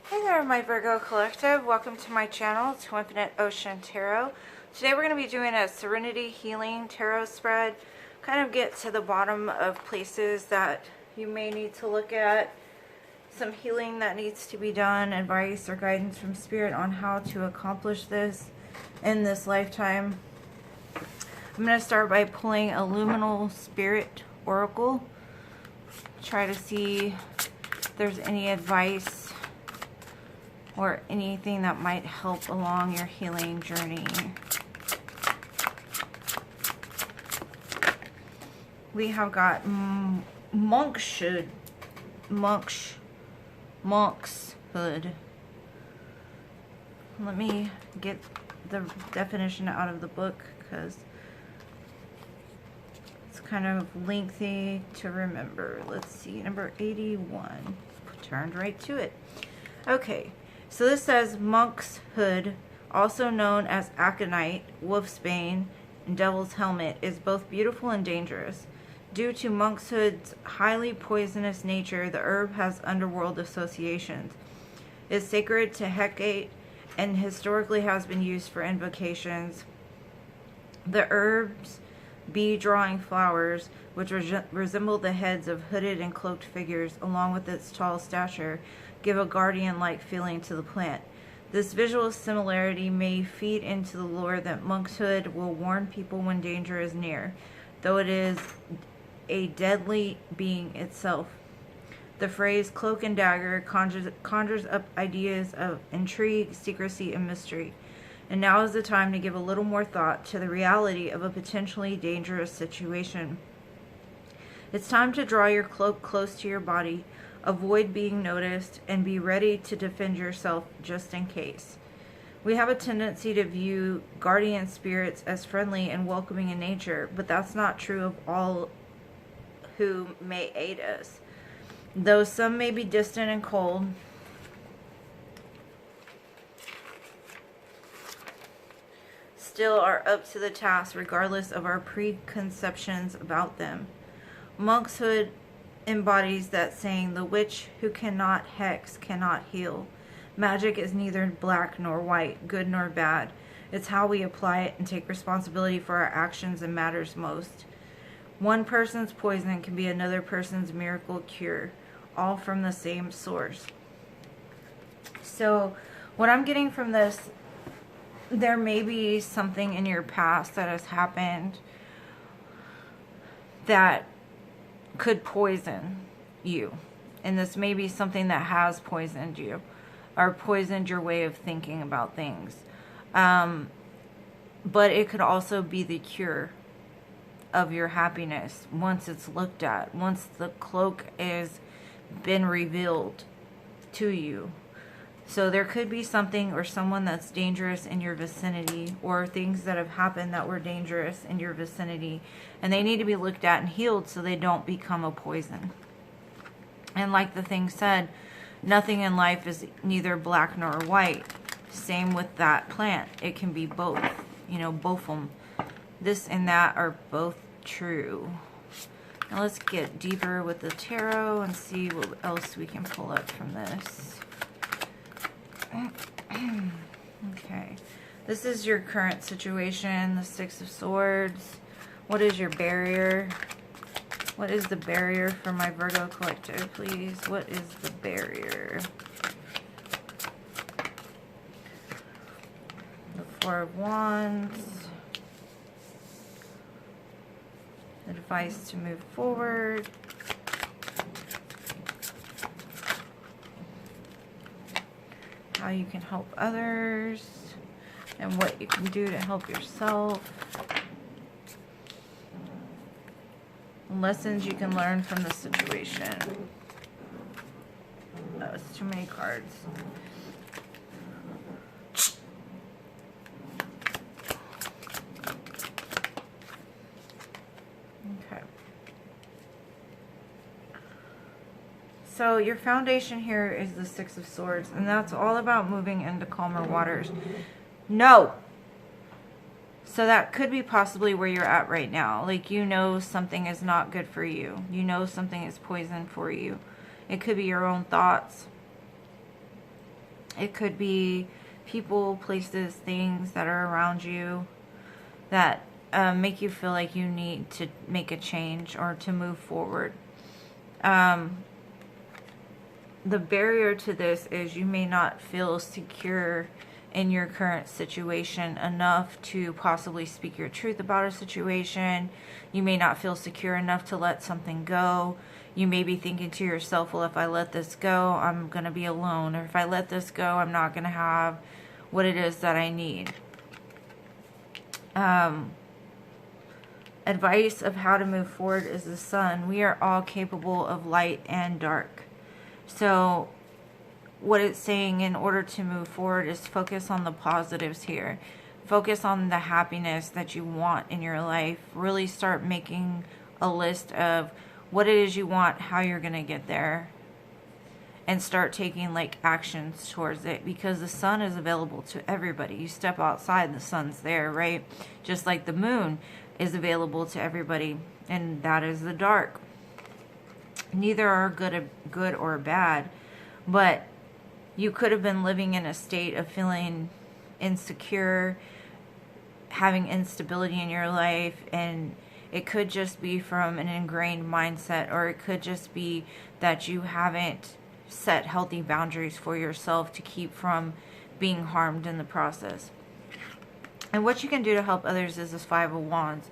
Hey there, my Virgo Collective. Welcome to my channel, T.W.INfiniteocean Tarot. Today we're going to be doing a Serenity Healing Tarot spread. Kind of get to the bottom of places that you may need to look at. Some healing that needs to be done, advice or guidance from Spirit on how to accomplish this in this lifetime. I'm going to start by pulling a Luminal Spirit Oracle. Try to see if there's any advice or anything that might help along your healing journey. We have got monkshood. Let me get the definition out of the book because it's kind of lengthy to remember. Let's see, number 81. Turned right to it. Okay. So this says monkshood, also known as aconite, wolfsbane, and devil's helmet, is both beautiful and dangerous. Due to monkshood's highly poisonous nature, the herb has underworld associations. It is sacred to Hecate and historically has been used for invocations. The herb's bee-drawing flowers, which resemble the heads of hooded and cloaked figures, along with its tall stature, give a guardian-like feeling to the plant. This visual similarity may feed into the lore that monkshood will warn people when danger is near, though it is a deadly being itself. The phrase cloak and dagger conjures up ideas of intrigue, secrecy, and mystery. And now is the time to give a little more thought to the reality of a potentially dangerous situation. It's time to draw your cloak close to your body, avoid being noticed, and be ready to defend yourself just in case. We have a tendency to view guardian spirits as friendly and welcoming in nature, but that's not true of all who may aid us. Though some may be distant and cold, still are up to the task regardless of our preconceptions about them. Monkshood embodies that saying, the witch who cannot hex cannot heal. Magic is neither black nor white, good nor bad. It's how we apply it and take responsibility for our actions that matters most. One person's poison can be another person's miracle cure, all from the same source. So what I'm getting from this, there may be something in your past that has happened that could poison you, and this may be something that has poisoned you or poisoned your way of thinking about things, but it could also be the cure of your happiness once it's looked at, once the cloak is been revealed to you. So there could be something or someone that's dangerous in your vicinity, or things that have happened that were dangerous in your vicinity, and they need to be looked at and healed so they don't become a poison. And like the thing said, nothing in life is neither black nor white. Same with that plant. It can be both. You know, both of them. This and that are both true. Now let's get deeper with the tarot and see what else we can pull up from this. Okay, this is your current situation, the Six of Swords. What is your barrier? What is the barrier for my Virgo Collective, please? What is the barrier? The Four of Wands. Advice to move forward. How you can help others, and what you can do to help yourself. Lessons you can learn from the situation. Oh, it's too many cards. Okay. So your foundation here is the Six of Swords, and that's all about moving into calmer waters. No! So that could be possibly where you're at right now. Like, you know something is not good for you. You know something is poison for you. It could be your own thoughts. It could be people, places, things that are around you that make you feel like you need to make a change or to move forward. The barrier to this is you may not feel secure in your current situation enough to possibly speak your truth about a situation. You may not feel secure enough to let something go. You may be thinking to yourself, well, if I let this go, I'm going to be alone. Or if I let this go, I'm not going to have what it is that I need. Advice of how to move forward is the sun. We are all capable of light and dark. So what it's saying in order to move forward is focus on the positives here. Focus on the happiness that you want in your life. Really start making a list of what it is you want, how you're going to get there, and start taking like actions towards it, because the sun is available to everybody. You step outside, the sun's there, right? Just like the moon is available to everybody, and that is the dark. Neither are good or bad, but you could have been living in a state of feeling insecure, having instability in your life, and it could just be from an ingrained mindset, or it could just be that you haven't set healthy boundaries for yourself to keep from being harmed in the process. And what you can do to help others is this Five of Wands.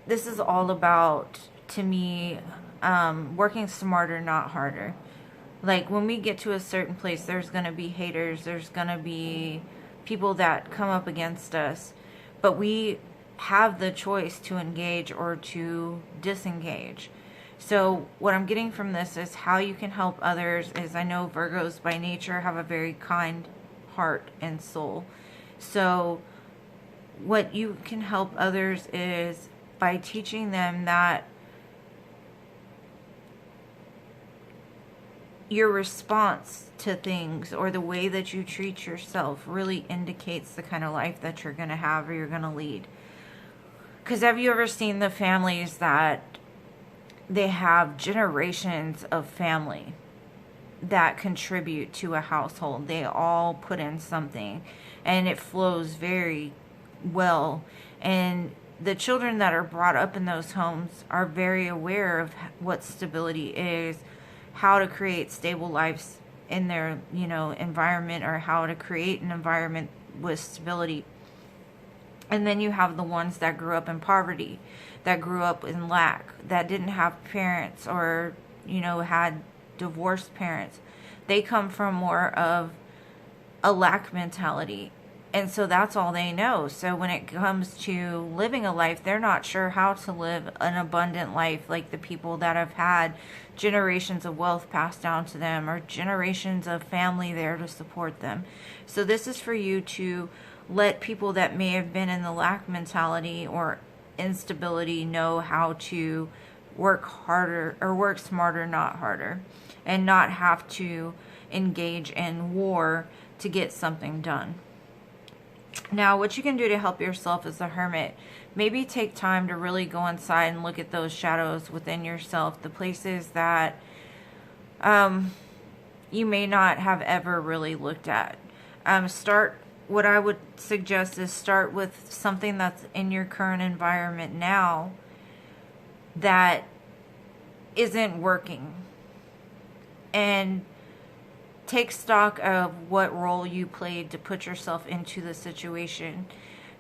This is all about, to me, working smarter, not harder. Like, when we get to a certain place, there's going to be haters. There's going to be people that come up against us. But we have the choice to engage or to disengage. So what I'm getting from this is how you can help others is, I know Virgos by nature have a very kind heart and soul. So what you can help others is by teaching them that your response to things or the way that you treat yourself really indicates the kind of life that you're going to have or you're going to lead. Because have you ever seen the families that they have generations of family that contribute to a household? They all put in something and it flows very well. And the children that are brought up in those homes are very aware of what stability is, how to create stable lives in their, environment, or how to create an environment with stability. And then you have the ones that grew up in poverty, that grew up in lack, that didn't have parents or, had divorced parents. They come from more of a lack mentality. And so that's all they know. So when it comes to living a life, they're not sure how to live an abundant life like the people that have had generations of wealth passed down to them or generations of family there to support them. So this is for you to let people that may have been in the lack mentality or instability know how to work harder or work smarter, not harder, and not have to engage in war to get something done. Now, what you can do to help yourself as a hermit, maybe take time to really go inside and look at those shadows within yourself, the places that you may not have ever really looked at. What I would suggest is start with something that's in your current environment now that isn't working, and take stock of what role you played to put yourself into the situation.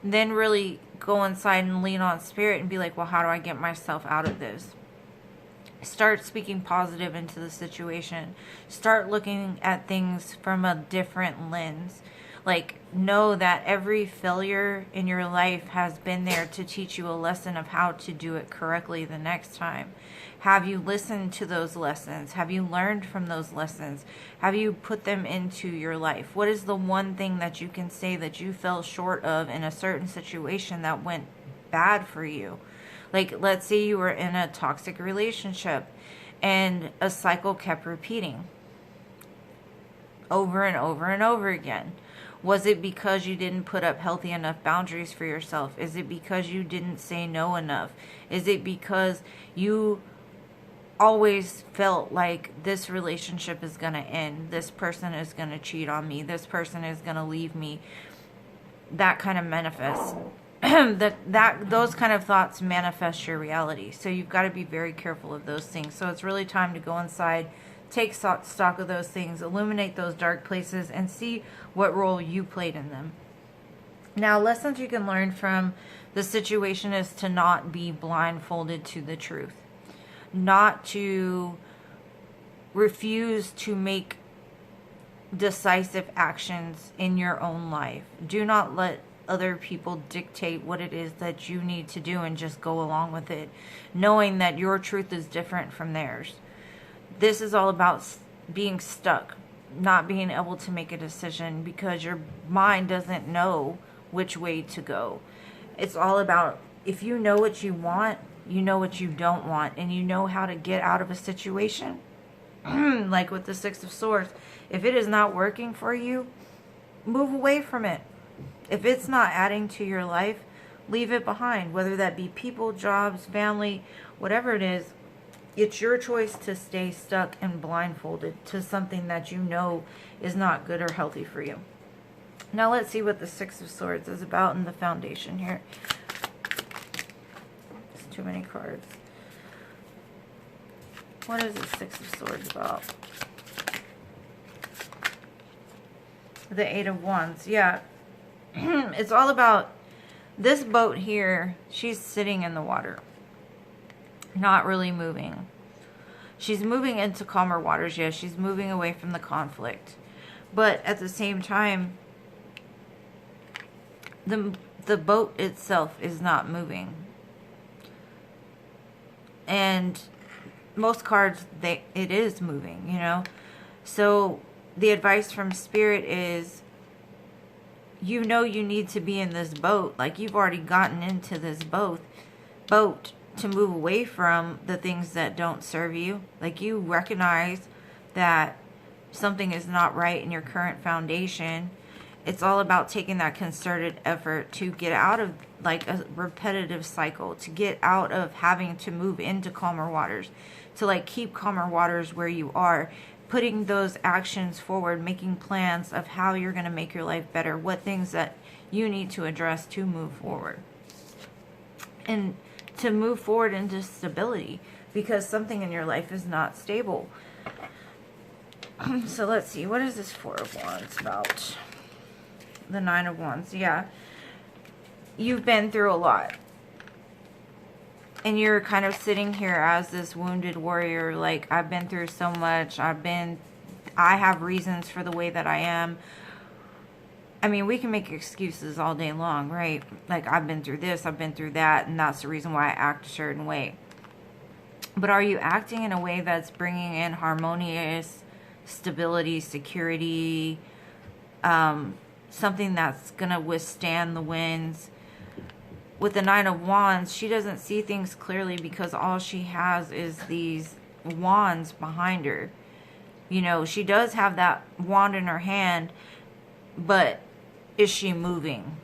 Then really go inside and lean on spirit and be like, well, how do I get myself out of this? Start speaking positive into the situation. Start looking at things from a different lens. Like, know that every failure in your life has been there to teach you a lesson of how to do it correctly the next time. Have you listened to those lessons? Have you learned from those lessons? Have you put them into your life? What is the one thing that you can say that you fell short of in a certain situation that went bad for you? Like, let's say you were in a toxic relationship and a cycle kept repeating over and over and over again. Was it because you didn't put up healthy enough boundaries for yourself? Is it because you didn't say no enough? Is it because you always felt like this relationship is going to end. This person is going to cheat on me. This person is going to leave me. That kind of manifests. Those kind of thoughts manifest your reality. So you've got to be very careful of those things. So it's really time to go inside, take stock of those things, illuminate those dark places, and see what role you played in them. Now, lessons you can learn from the situation is to not be blindfolded to the truth. Not to refuse to make decisive actions in your own life. Do not let other people dictate what it is that you need to do and just go along with it, knowing that your truth is different from theirs. This is all about being stuck, not being able to make a decision because your mind doesn't know which way to go. It's all about, if you know what you want, you know what you don't want, and you know how to get out of a situation. Like with the Six of Swords, if it is not working for you, move away from it. If it's not adding to your life, leave it behind. Whether that be people, jobs, family, whatever it is, it's your choice to stay stuck and blindfolded to something that you know is not good or healthy for you. Now let's see what the Six of Swords is about in the foundation here. It's too many cards. What is the Six of Swords about? The Eight of Wands. Yeah. It's all about this boat here. She's sitting in the water. Not really moving. She's moving into calmer waters. Yes, she's moving away from the conflict. But at the same time, the boat itself is not moving. And most cards, it is moving, you know. So the advice from Spirit is, you know you need to be in this boat. Like, you've already gotten into this boat to move away from the things that don't serve you. Like, you recognize that something is not right in your current foundation. It's all about taking that concerted effort to get out of like a repetitive cycle, to get out of having to move into calmer waters, to like keep calmer waters where you are, putting those actions forward, making plans of how you're going to make your life better, what things that you need to address to move forward. And to move forward into stability, because something in your life is not stable. So let's see, what is this Four of Wands about? The Nine of Wands, yeah. You've been through a lot. And you're kind of sitting here as this wounded warrior, like, I've been through so much. I have reasons for the way that I am. I mean, we can make excuses all day long, right? Like, I've been through this, I've been through that, and that's the reason why I act a certain way. But are you acting in a way that's bringing in harmonious stability, security, something that's going to withstand the winds? With the Nine of Wands, she doesn't see things clearly because all she has is these wands behind her. You know, she does have that wand in her hand, but is she moving?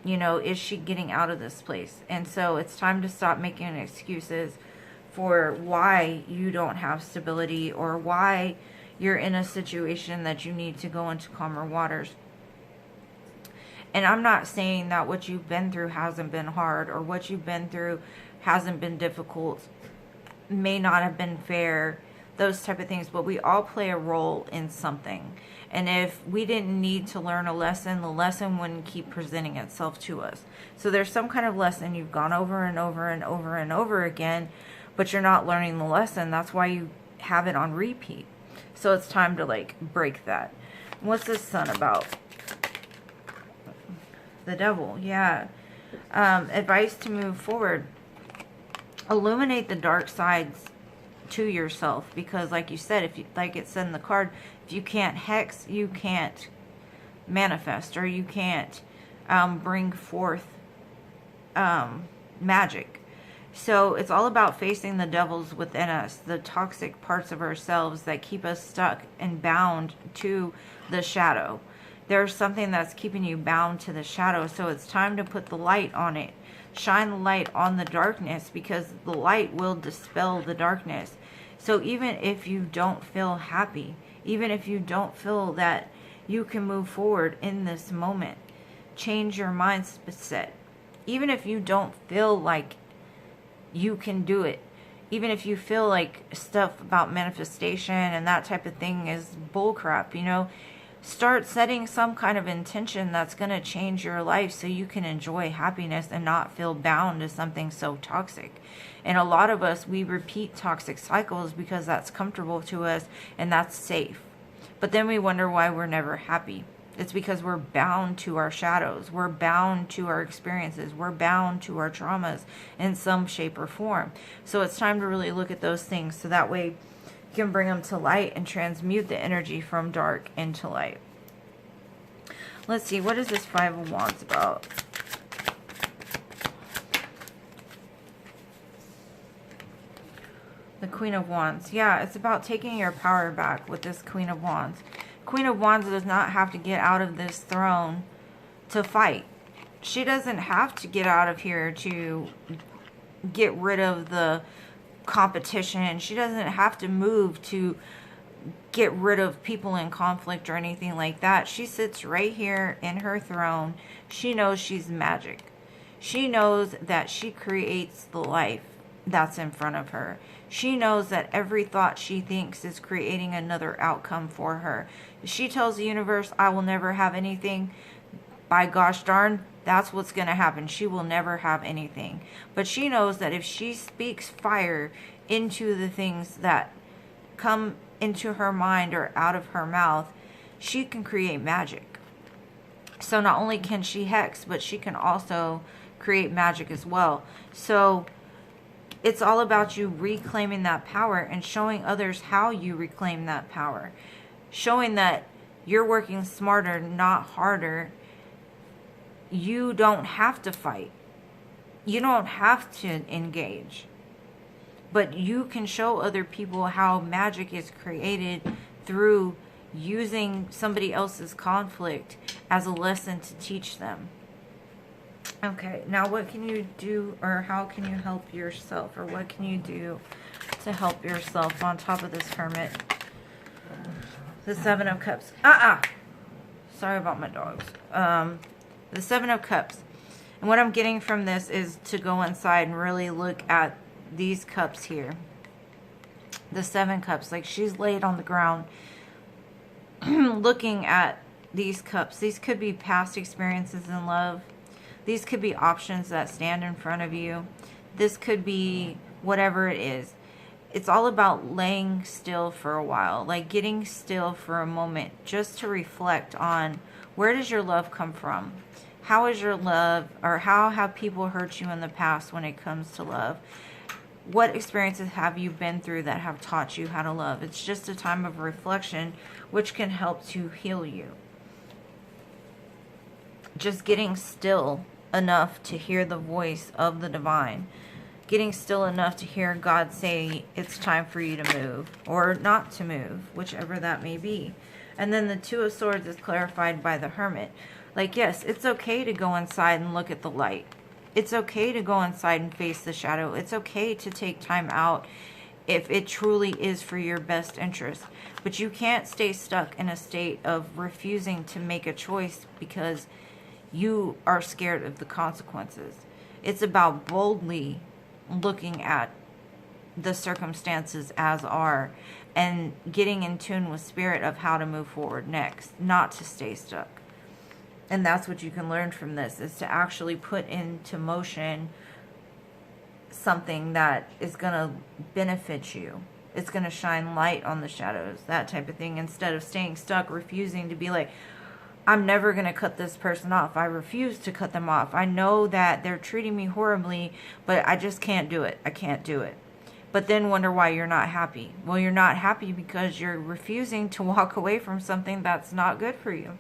You know, is she getting out of this place? And so it's time to stop making excuses for why you don't have stability or why you're in a situation that you need to go into calmer waters. And I'm not saying that what you've been through hasn't been hard, or what you've been through hasn't been difficult, may not have been fair, those type of things. But we all play a role in something. And if we didn't need to learn a lesson, the lesson wouldn't keep presenting itself to us. So there's some kind of lesson you've gone over and over and over and over again, but you're not learning the lesson. That's why you have it on repeat. So it's time to like break that. What's this Sun about? The Devil, yeah. Advice to move forward. Illuminate the dark sides to yourself, because like you said, if you, like it said in the card, if you can't hex, you can't manifest, or you can't bring forth magic. So it's all about facing the devils within us, the toxic parts of ourselves that keep us stuck and bound to the shadow. There's something that's keeping you bound to the shadow, so it's time to put the light on it. Shine the light on the darkness, because the light will dispel the darkness. So even if you don't feel happy, even if you don't feel that you can move forward in this moment, change your mindset. Even if you don't feel like you can do it, even if you feel like stuff about manifestation and that type of thing is bullcrap, you know, start setting some kind of intention that's going to change your life so you can enjoy happiness and not feel bound to something so toxic. And a lot of us, we repeat toxic cycles because that's comfortable to us and that's safe. But then we wonder why we're never happy. It's because we're bound to our shadows. We're bound to our experiences. We're bound to our traumas in some shape or form. So it's time to really look at those things so that way you can bring them to light and transmute the energy from dark into light. Let's see, what is this Five of Wands about? The Queen of Wands. Yeah, it's about taking your power back with this Queen of Wands. Queen of Wands does not have to get out of this throne to fight. She doesn't have to get out of here to get rid of the competition. She doesn't have to move to get rid of people in conflict or anything like that. She sits right here in her throne. She knows she's magic. She knows that she creates the life that's in front of her. She knows that every thought she thinks is creating another outcome for her. If she tells the universe, I will never have anything, by gosh darn, that's what's going to happen. She will never have anything. But she knows that if she speaks fire into the things that come into her mind or out of her mouth, she can create magic. So not only can she hex, but she can also create magic as well. So it's all about you reclaiming that power and showing others how you reclaim that power. Showing that you're working smarter, not harder. You don't have to fight. You don't have to engage. But you can show other people how magic is created through using somebody else's conflict as a lesson to teach them. Okay, now what can you do, or how can you help yourself, or what can you do to help yourself on top of this Hermit? The Seven of Cups. Sorry about my dogs. The Seven of Cups. And what I'm getting from this is to go inside and really look at these cups here. The Seven Cups. Like she's laid on the ground looking at these cups. These could be past experiences in love. These could be options that stand in front of you. This could be whatever it is. It's all about laying still for a while, like getting still for a moment just to reflect on where does your love come from? How is your love, or how have people hurt you in the past when it comes to love? What experiences have you been through that have taught you how to love? It's just a time of reflection which can help to heal you. Just getting still enough to hear the voice of the divine. Getting still enough to hear God say it's time for you to move or not to move, whichever that may be. And then the Two of Swords is clarified by the Hermit. Like, yes, it's okay to go inside and look at the light. It's okay to go inside and face the shadow. It's okay to take time out if it truly is for your best interest. But you can't stay stuck in a state of refusing to make a choice because you are scared of the consequences. It's about boldly looking at the circumstances as are and getting in tune with spirit of how to move forward next, not to stay stuck. And that's what you can learn from this, is to actually put into motion something that is going to benefit you. It's going to shine light on the shadows, that type of thing, instead of staying stuck, refusing to be like, I'm never going to cut this person off. I refuse to cut them off. I know that they're treating me horribly, but I just can't do it. I can't do it. But then wonder why you're not happy. Well, you're not happy because you're refusing to walk away from something that's not good for you.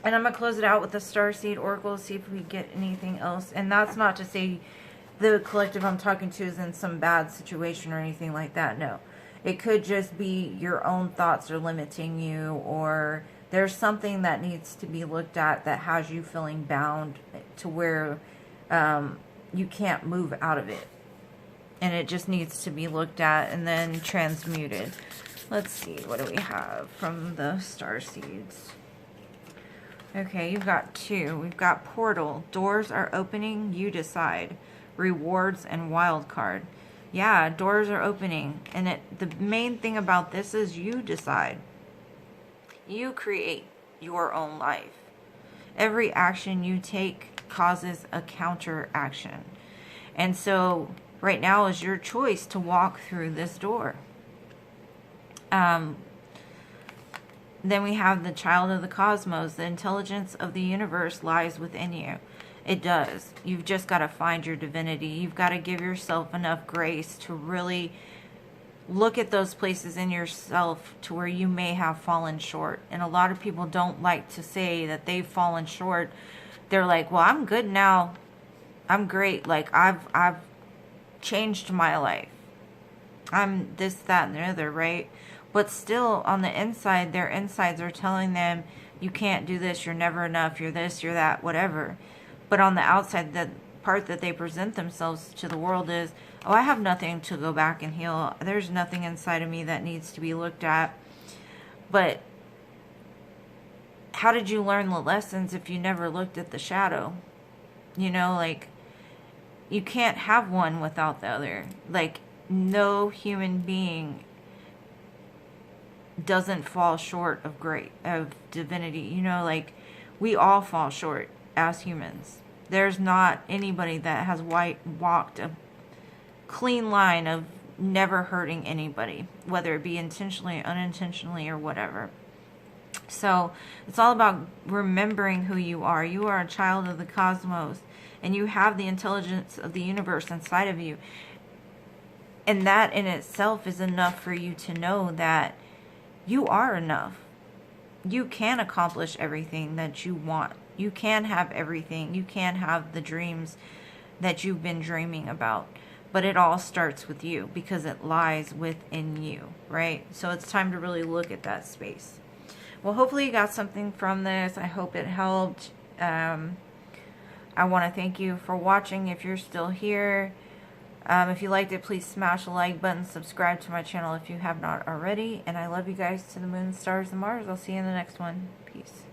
And I'm going to close it out with the Starseed Oracle, see if we get anything else. And that's not to say the collective I'm talking to is in some bad situation or anything like that. No. It could just be your own thoughts are limiting you, or there's something that needs to be looked at that has you feeling bound to where you can't move out of it. and it just needs to be looked at and then transmuted. Let's see, what do we have from the star seeds? Okay, you've got 2. We've got portal. Doors are opening, you decide. Rewards and wild card. Yeah, doors are opening. And the main thing about this is you decide. You create your own life. Every action you take causes a counter action. And so right now is your choice to walk through this door. Then we have the child of the cosmos. The intelligence of the universe lies within you. It does. You've just got to find your divinity. You've got to give yourself enough grace to really look at those places in yourself to where you may have fallen short. And a lot of people don't like to say that they've fallen short. They're like, well, I'm good now. I'm great. Like, I've changed my life. I'm this, that, and the other, right? But still, on the inside, their insides are telling them, you can't do this, you're never enough, you're this, you're that, whatever. But on the outside, the part that they present themselves to the world is, oh, I have nothing to go back and heal. There's nothing inside of me that needs to be looked at. But how did you learn the lessons if you never looked at the shadow? You know, like, you can't have one without the other. Like, no human being doesn't fall short of divinity. You know, like, we all fall short as humans. There's not anybody that has walked a clean line of never hurting anybody, whether it be intentionally, unintentionally, or whatever. So it's all about remembering who you are. You are a child of the cosmos, and you have the intelligence of the universe inside of you. And that in itself is enough for you to know that you are enough. You can accomplish everything that you want. You can have everything. You can have the dreams that you've been dreaming about. But it all starts with you because it lies within you, right? So it's time to really look at that space. Well, hopefully you got something from this. I hope it helped. I want to thank you for watching if you're still here. If you liked it, please smash the like button, subscribe to my channel if you have not already. And I love you guys to the moon, stars, and Mars. I'll see you in the next one. Peace.